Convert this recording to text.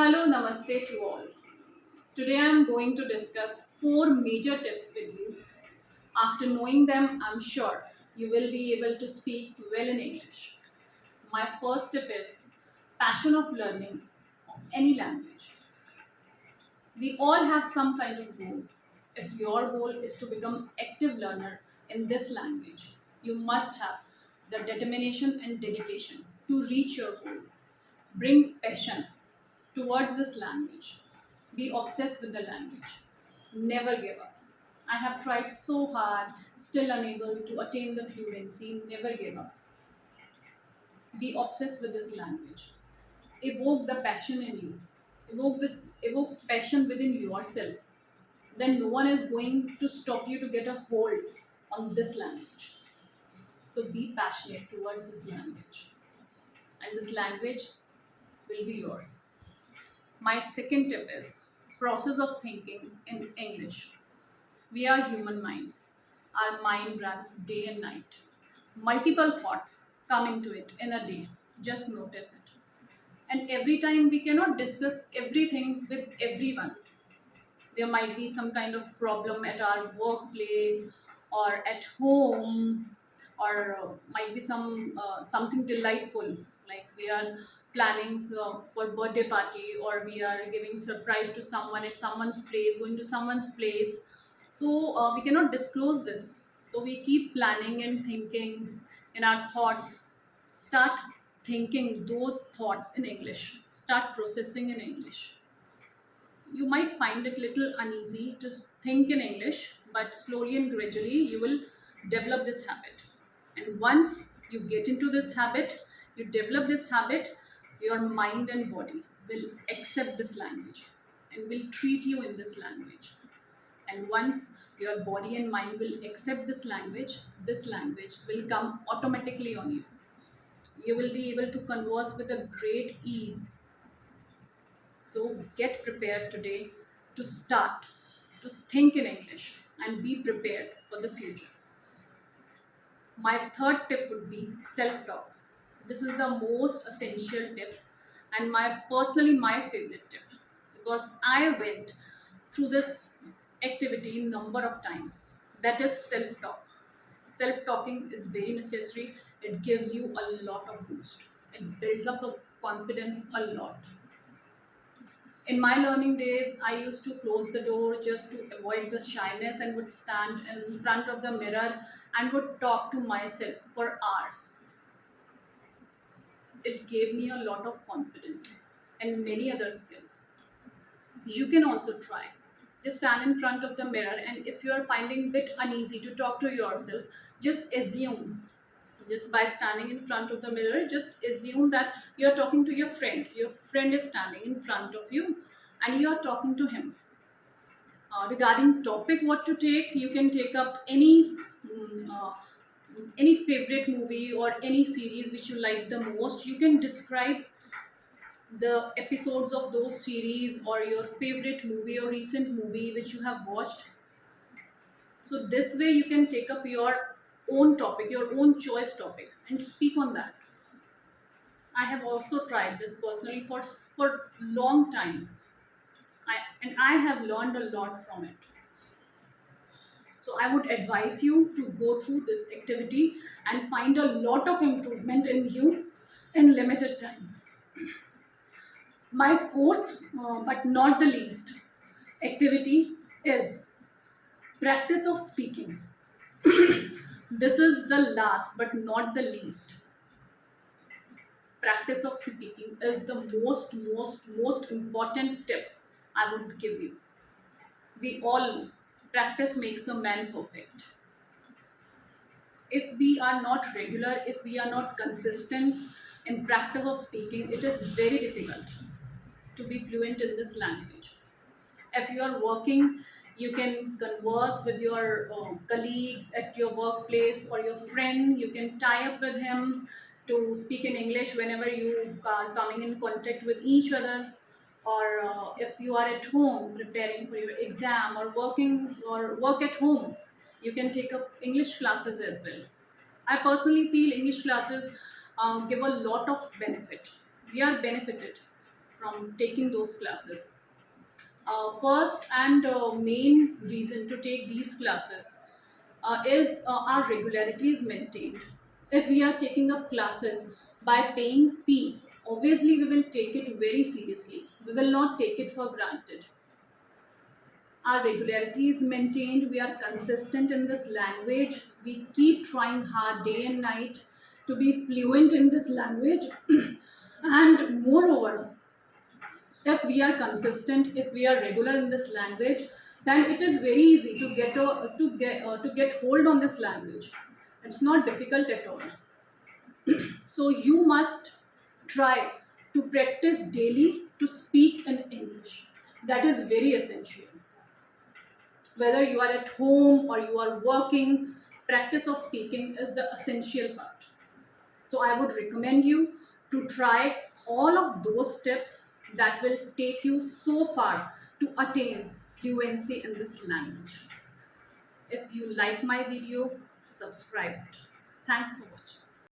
Hello, namaste to all. Today I am going to discuss four major tips with you. After knowing them, I'm sure you will be able to speak well in English. My first tip is passion of learning of any language. We all have some kind of goal. If your goal is to become active learner in this language, you must have the determination and dedication to reach your goal. Bring passion towards this language. Be obsessed with the language. Never give up. I have tried so hard, still unable to attain the fluency. Never give up. Be obsessed with this language. Evoke the passion in you. Evoke passion within yourself. Then no one is going to stop you to get a hold on this language. So be passionate towards this language. And this language will be yours. My second tip is process of thinking in English. We are human minds. Our mind runs day and night. Multiple thoughts come into it in a day. Just notice it. And every time we cannot discuss everything with everyone. There might be some kind of problem at our workplace or at home, or might be something delightful, like we are planning for birthday party, or we are giving surprise to someone at someone's place, going to someone's place. So we cannot disclose this, so we keep planning and thinking in our thoughts. Start thinking those thoughts in English. Start processing in English. You might find it little uneasy to think in English, but slowly and gradually you will develop this habit. And once you get into this habit, you develop this habit, your mind and body will accept this language and will treat you in this language. And once your body and mind will accept this language will come automatically on you. You will be able to converse with a great ease. So get prepared today to start to think in English and be prepared for the future. My third tip would be self-talk. This is the most essential tip and my favorite tip, because I went through this activity number of times. That is self-talk. Self-talking is very necessary. It gives you a lot of boost. It builds up a confidence a lot. In my learning days, I used to close the door just to avoid the shyness and would stand in front of the mirror and would talk to myself for hours. It gave me a lot of confidence and many other skills. You can also try. Just stand in front of the mirror, and if you are finding a bit uneasy to talk to yourself, just assume, just by standing in front of the mirror, just assume that you are talking to your friend. Your friend is standing in front of you and you are talking to him. Regarding topic what to take, you can take up any favorite movie or any series which you like the most. You can describe the episodes of those series or your favorite movie or recent movie which you have watched. So this way you can take up your own topic, your own choice topic, and speak on that. I have also tried this personally for long time. And I have learned a lot from it. So I would advise you to go through this activity and find a lot of improvement in you in limited time. My fourth, but not the least, activity is practice of speaking. This is the last but not the least. Practice of speaking is the most important tip I would give you. We all practice makes a man perfect. If we are not regular, if we are not consistent in practice of speaking, it is very difficult to be fluent in this language. If you are working, you can converse with your colleagues at your workplace or your friend. You can tie up with him to speak in English whenever you are coming in contact with each other. Or if you are at home preparing for your exam or working or work at home, you can take up English classes as well. I personally feel English classes give a lot of benefit. We are benefited from taking those classes. First and main reason to take these classes is our regularity is maintained. If we are taking up classes by paying fees, obviously we will take it very seriously. We will not take it for granted. Our regularity is maintained. We are consistent in this language. We keep trying hard day and night to be fluent in this language. And moreover, if we are consistent, if we are regular in this language, then it is very easy to get hold on this language. It's not difficult at all. So you must try to practice daily to speak in English. That is very essential. Whether you are at home or you are working, practice of speaking is the essential part. So I would recommend you to try all of those tips that will take you so far to attain fluency in this language. If you like my video, subscribe. Thanks for watching.